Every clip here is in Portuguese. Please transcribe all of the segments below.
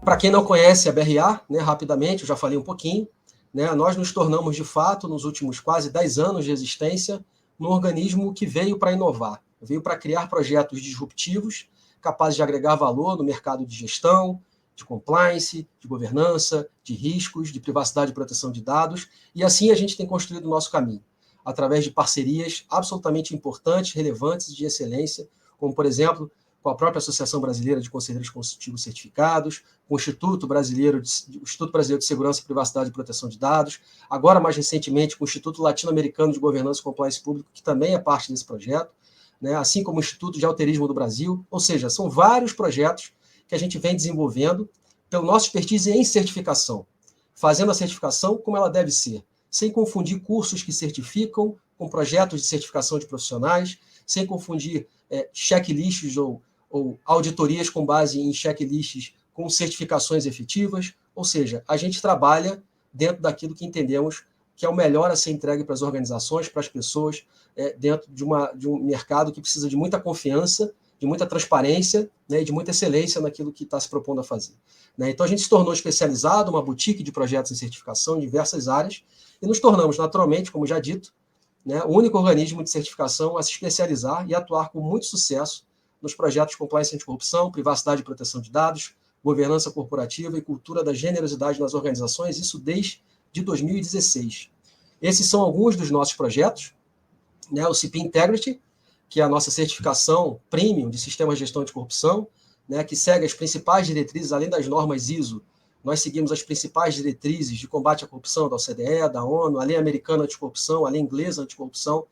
Para quem não conhece a BRA, né, rapidamente, eu já falei um pouquinho, né, nós nos tornamos, de fato, nos últimos quase 10 anos de existência, um organismo que veio para inovar, veio para criar projetos disruptivos, capazes de agregar valor no mercado de gestão, de compliance, de governança, de riscos, de privacidade e proteção de dados, e assim a gente tem construído o nosso caminho, através de parcerias absolutamente importantes, relevantes e de excelência, como, por exemplo, com a própria Associação Brasileira de Conselheiros Consultivos Certificados, com o Instituto Brasileiro de Segurança, Privacidade e Proteção de Dados, agora, mais recentemente, com o Instituto Latino-Americano de Governança e Compliance Público, que também é parte desse projeto, né, assim como o Instituto de Alterismo do Brasil, ou seja, são vários projetos que a gente vem desenvolvendo pelo nosso expertise em certificação, fazendo a certificação como ela deve ser, sem confundir cursos que certificam com projetos de certificação de profissionais, sem confundir checklists ou auditorias com base em checklists com certificações efetivas, ou seja, a gente trabalha dentro daquilo que entendemos que é o melhor a ser entregue para as organizações, para as pessoas, dentro de um mercado que precisa de muita confiança, de muita transparência, né, e de muita excelência naquilo que está se propondo a fazer. Né? Então a gente se tornou especializado, uma boutique de projetos em certificação em diversas áreas, e nos tornamos, naturalmente, como já dito, né, o único organismo de certificação a se especializar e atuar com muito sucesso nos projetos de compliance anticorrupção, privacidade e proteção de dados, governança corporativa e cultura da generosidade nas organizações, isso desde 2016. Esses são alguns dos nossos projetos, né, o CP Integrity, que é a nossa certificação premium de sistemas de gestão de corrupção, né, que segue as principais diretrizes, além das normas ISO, nós seguimos as principais diretrizes de combate à corrupção da OCDE, da ONU, a lei americana anticorrupção, a lei inglesa anticorrupção,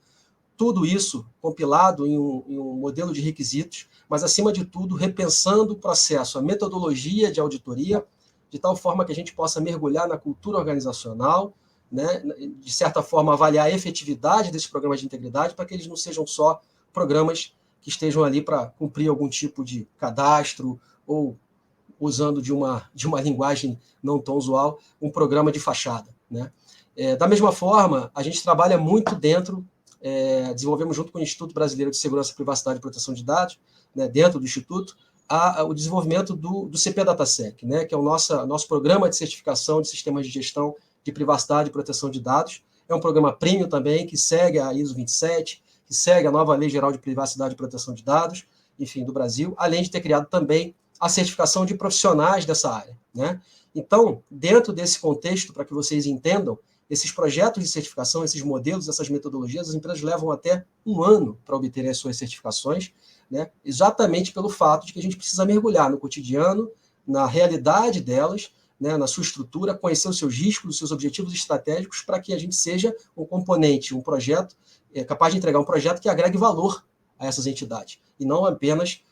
tudo isso compilado em um modelo de requisitos, mas, acima de tudo, repensando o processo, a metodologia de auditoria, de tal forma que a gente possa mergulhar na cultura organizacional, né, de certa forma, avaliar a efetividade desses programas de integridade para que eles não sejam só programas que estejam ali para cumprir algum tipo de cadastro ou, usando de uma linguagem não tão usual, um programa de fachada. Né? Da mesma forma, a gente trabalha muito dentro, desenvolvemos junto com o Instituto Brasileiro de Segurança, Privacidade e Proteção de Dados, né, dentro do Instituto, o desenvolvimento do CP DataSec, né, que é o nosso programa de certificação de sistemas de gestão de privacidade e proteção de dados. É um programa premium também, que segue a ISO 27, que segue a nova Lei Geral de Privacidade e Proteção de Dados, enfim, do Brasil, além de ter criado também a certificação de profissionais dessa área. Né? Então, dentro desse contexto, para que vocês entendam, esses projetos de certificação, esses modelos, essas metodologias, as empresas levam até um ano para obterem as suas certificações, né? Exatamente pelo fato de que a gente precisa mergulhar no cotidiano, na realidade delas, né, na sua estrutura, conhecer os seus riscos, os seus objetivos estratégicos, para que a gente seja um componente, um projeto, capaz de entregar um projeto que agregue valor a essas entidades, e não apenas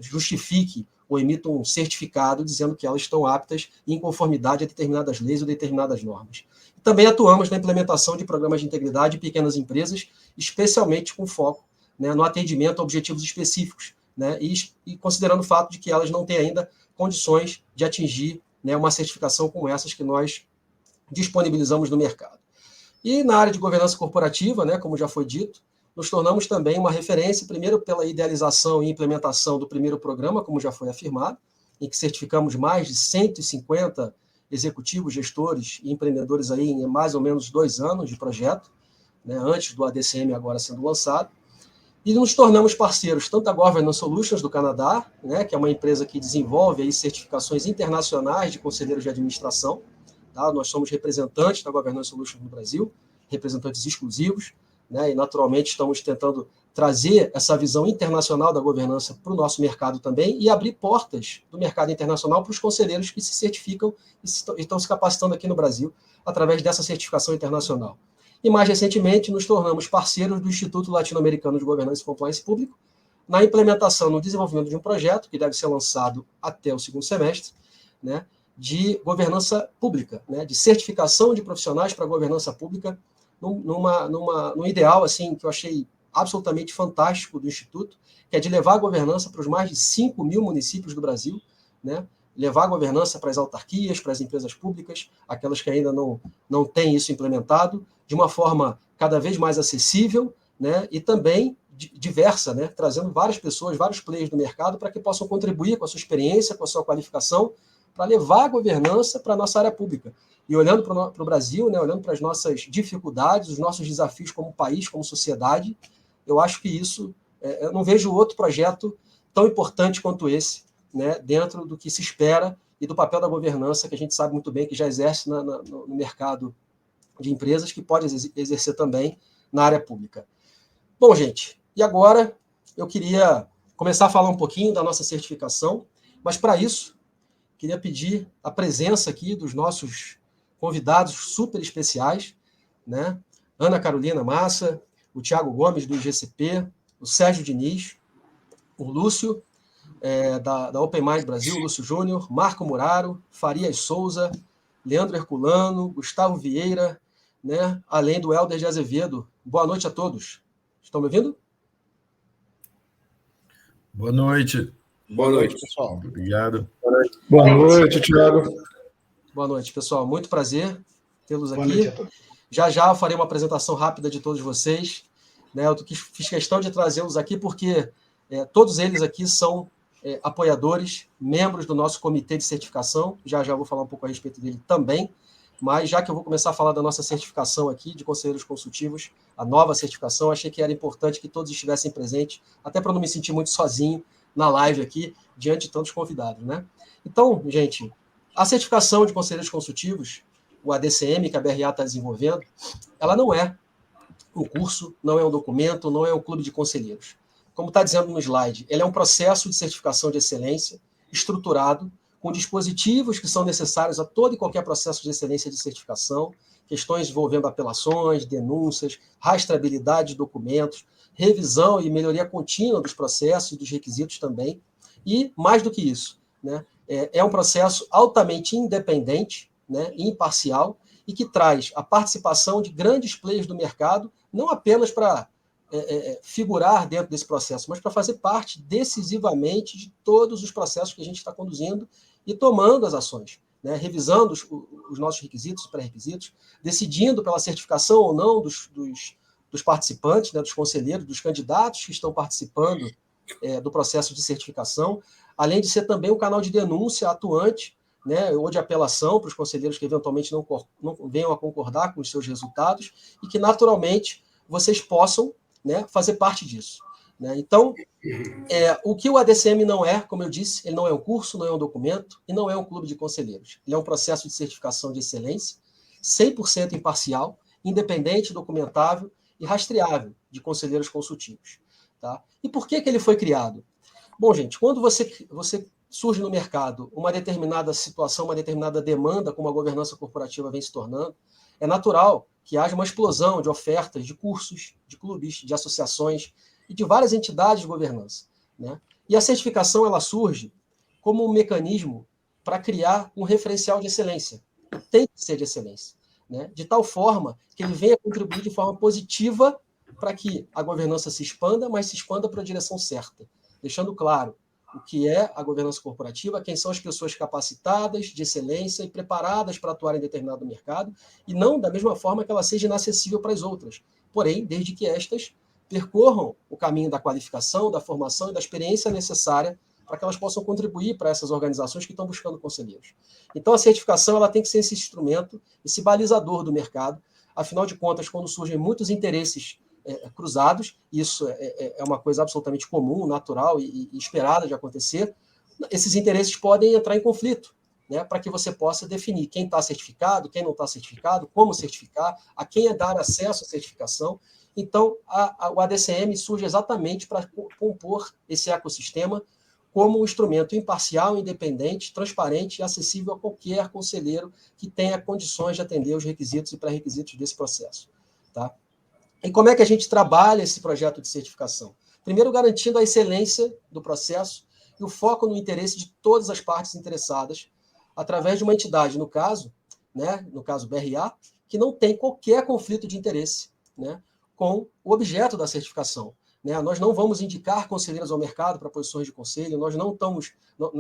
justifique ou emita um certificado dizendo que elas estão aptas em conformidade a determinadas leis ou determinadas normas. Também atuamos na implementação de programas de integridade em pequenas empresas, especialmente com foco, né, no atendimento a objetivos específicos, né, e considerando o fato de que elas não têm ainda condições de atingir, né, uma certificação como essas que nós disponibilizamos no mercado. E na área de governança corporativa, né, como já foi dito, nos tornamos também uma referência, primeiro pela idealização e implementação do primeiro programa, como já foi afirmado, em que certificamos mais de 150 executivos, gestores e empreendedores aí em mais ou menos 2 anos de projeto, né, antes do ADCM agora sendo lançado. E nos tornamos parceiros tanto da Governance Solutions do Canadá, né, que é uma empresa que desenvolve aí certificações internacionais de conselheiros de administração. Tá? Nós somos representantes da Governance Solutions no Brasil, representantes exclusivos, né, e naturalmente estamos tentando trazer essa visão internacional da governança para o nosso mercado também e abrir portas do mercado internacional para os conselheiros que se certificam e estão se capacitando aqui no Brasil através dessa certificação internacional. E mais recentemente nos tornamos parceiros do Instituto Latino-Americano de Governança e Compliance Público na implementação, no desenvolvimento de um projeto que deve ser lançado até o segundo semestre, né, de governança pública, né, de certificação de profissionais para governança pública, num ideal assim, que eu achei absolutamente fantástico do Instituto, que é de levar a governança para os mais de 5.000 municípios do Brasil, né, levar a governança para as autarquias, para as empresas públicas, aquelas que ainda não têm isso implementado, de uma forma cada vez mais acessível, né, e também diversa, né, trazendo várias pessoas, vários players do mercado para que possam contribuir com a sua experiência, com a sua qualificação, para levar a governança para a nossa área pública. E olhando para o Brasil, né, olhando para as nossas dificuldades, os nossos desafios como país, como sociedade, eu acho que isso, eu não vejo outro projeto tão importante quanto esse, né, dentro do que se espera e do papel da governança, que a gente sabe muito bem que já exerce no mercado de empresas, que pode exercer também na área pública. Bom, gente, e agora eu queria começar a falar um pouquinho da nossa certificação, mas para isso, queria pedir a presença aqui dos nossos convidados super especiais, né? Ana Carolina Massa, o Thiago Gomes, do IGCP, o Sérgio Diniz, o Lúcio, da Open Mind Brasil, Lúcio Júnior, Marco Muraro, Farias Souza, Leandro Herculano, Gustavo Vieira, né? Além do Helder de Azevedo. Boa noite a todos. Estão me ouvindo? Boa noite. Boa noite, pessoal. Obrigado. Boa noite, Thiago. Boa noite, pessoal. Muito prazer tê-los aqui. Já eu farei uma apresentação rápida de todos vocês. Né? Eu fiz questão de trazê-los aqui porque todos eles aqui são apoiadores, membros do nosso comitê de certificação. Já vou falar um pouco a respeito dele também. Mas já que eu vou começar a falar da nossa certificação aqui, de conselheiros consultivos, a nova certificação, achei que era importante que todos estivessem presentes, até para não me sentir muito sozinho na live aqui, diante de tantos convidados, né? Então, gente, a certificação de conselheiros consultivos, o ADCM, que a BRA está desenvolvendo, ela não é um curso, não é um documento, não é um clube de conselheiros. Como está dizendo no slide, ele é um processo de certificação de excelência estruturado, com dispositivos que são necessários a todo e qualquer processo de excelência de certificação, questões envolvendo apelações, denúncias, rastreabilidade de documentos, revisão e melhoria contínua dos processos e dos requisitos também. E, mais do que isso, né, é um processo altamente independente, né, imparcial, e que traz a participação de grandes players do mercado, não apenas para figurar dentro desse processo, mas para fazer parte decisivamente de todos os processos que a gente está conduzindo e tomando as ações, né? Revisando os nossos requisitos e pré-requisitos, decidindo pela certificação ou não dos participantes, né, dos conselheiros, dos candidatos que estão participando do processo de certificação, além de ser também um canal de denúncia atuante, né, ou de apelação para os conselheiros que eventualmente não venham a concordar com os seus resultados e que naturalmente vocês possam, né, fazer parte disso. Né? Então, o que o ADCM não é, como eu disse, ele não é um curso, não é um documento e não é um clube de conselheiros. Ele é um processo de certificação de excelência, 100% imparcial, independente, documentável e rastreável de conselheiros consultivos. Tá? E por que ele foi criado? Bom, gente, quando você surge no mercado uma determinada situação, uma determinada demanda, como a governança corporativa vem se tornando, é natural que haja uma explosão de ofertas de cursos, de clubes, de associações e de várias entidades de governança. Né? E a certificação ela surge como um mecanismo para criar um referencial de excelência. Tem que ser de excelência. Né? De tal forma que ele venha contribuir de forma positiva para que a governança se expanda, mas se expanda para a direção certa. Deixando claro o que é a governança corporativa, quem são as pessoas capacitadas, de excelência e preparadas para atuar em determinado mercado, e não da mesma forma que ela seja inacessível para as outras. Porém, desde que estas percorram o caminho da qualificação, da formação e da experiência necessária para que elas possam contribuir para essas organizações que estão buscando conselheiros. Então, a certificação ela tem que ser esse instrumento, esse balizador do mercado. Afinal de contas, quando surgem muitos interesses cruzados, isso é uma coisa absolutamente comum, natural e esperada de acontecer, esses interesses podem entrar em conflito, né, para que você possa definir quem está certificado, quem não está certificado, como certificar, a quem dar acesso à certificação. Então, o ADCM surge exatamente para compor esse ecossistema como um instrumento imparcial, independente, transparente e acessível a qualquer conselheiro que tenha condições de atender os requisitos e pré-requisitos desse processo. Tá? E como é que a gente trabalha esse projeto de certificação? Primeiro, garantindo a excelência do processo e o foco no interesse de todas as partes interessadas, através de uma entidade, no caso BRA, que não tem qualquer conflito de interesse, né, com o objeto da certificação. Né? Nós não vamos indicar conselheiros ao mercado para posições de conselho, nós não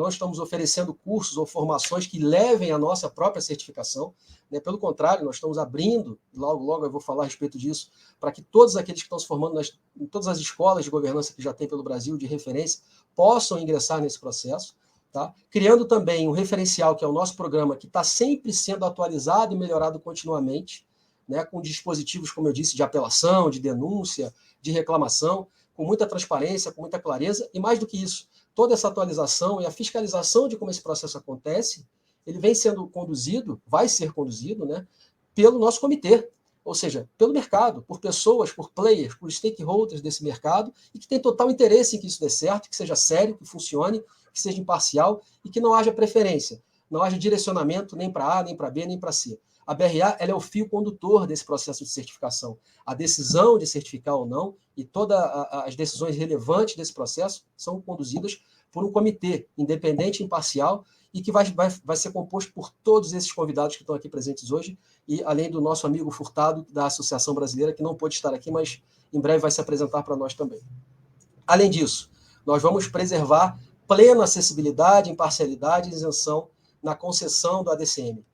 estamos oferecendo cursos ou formações que levem à nossa própria certificação. Né? Pelo contrário, nós estamos abrindo, logo eu vou falar a respeito disso, para que todos aqueles que estão se formando em todas as escolas de governança que já tem pelo Brasil de referência possam ingressar nesse processo. tá? Criando também um referencial, que é o nosso programa, que está sempre sendo atualizado e melhorado continuamente, né, com dispositivos, como eu disse, de apelação, de denúncia, de reclamação, com muita transparência, com muita clareza, e mais do que isso, toda essa atualização e a fiscalização de como esse processo acontece, ele vem sendo conduzido, vai ser conduzido, né, pelo nosso comitê, ou seja, pelo mercado, por pessoas, por players, por stakeholders desse mercado, e que tem total interesse em que isso dê certo, que seja sério, que funcione, que seja imparcial e que não haja preferência, não haja direcionamento nem para A, nem para B, nem para C. A BRA ela é o fio condutor desse processo de certificação. A decisão de certificar ou não e todas as decisões relevantes desse processo são conduzidas por um comitê independente e imparcial e que vai ser composto por todos esses convidados que estão aqui presentes hoje e além do nosso amigo Furtado, da Associação Brasileira, que não pôde estar aqui, mas em breve vai se apresentar para nós também. Além disso, nós vamos preservar plena acessibilidade, imparcialidade e isenção na concessão do ADCM,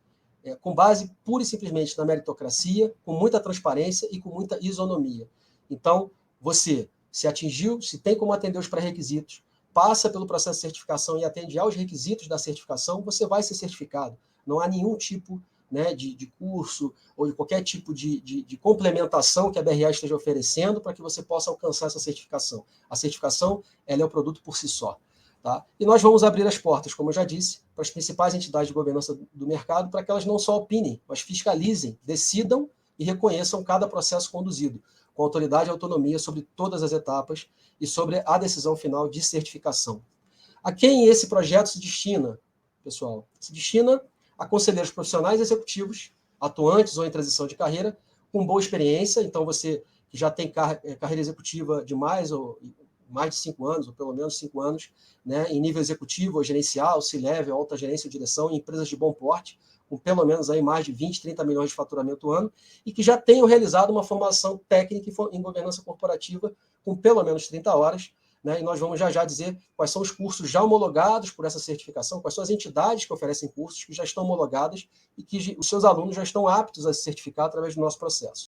com base pura e simplesmente na meritocracia, com muita transparência e com muita isonomia. Então, você se atingiu, se tem como atender os pré-requisitos, passa pelo processo de certificação e atende aos requisitos da certificação, você vai ser certificado. Não há nenhum tipo, né, de curso ou de qualquer tipo de complementação que a BRA esteja oferecendo para que você possa alcançar essa certificação. A certificação ela é o produto por si só. Tá? E nós vamos abrir as portas, como eu já disse, para as principais entidades de governança do mercado, para que elas não só opinem, mas fiscalizem, decidam e reconheçam cada processo conduzido, com autoridade e autonomia sobre todas as etapas e sobre a decisão final de certificação. A quem esse projeto se destina, pessoal? Se destina a conselheiros profissionais e executivos, atuantes ou em transição de carreira, com boa experiência, então você que já tem carreira executiva de mais de 5 anos, ou pelo menos 5 anos, né, em nível executivo ou gerencial, C-level, alta gerência ou direção, em empresas de bom porte, com pelo menos aí mais de 20, 30 milhões de faturamento ano, e que já tenham realizado uma formação técnica em governança corporativa com pelo menos 30 horas, né, e nós vamos já dizer quais são os cursos já homologados por essa certificação, quais são as entidades que oferecem cursos que já estão homologadas e que os seus alunos já estão aptos a se certificar através do nosso processo.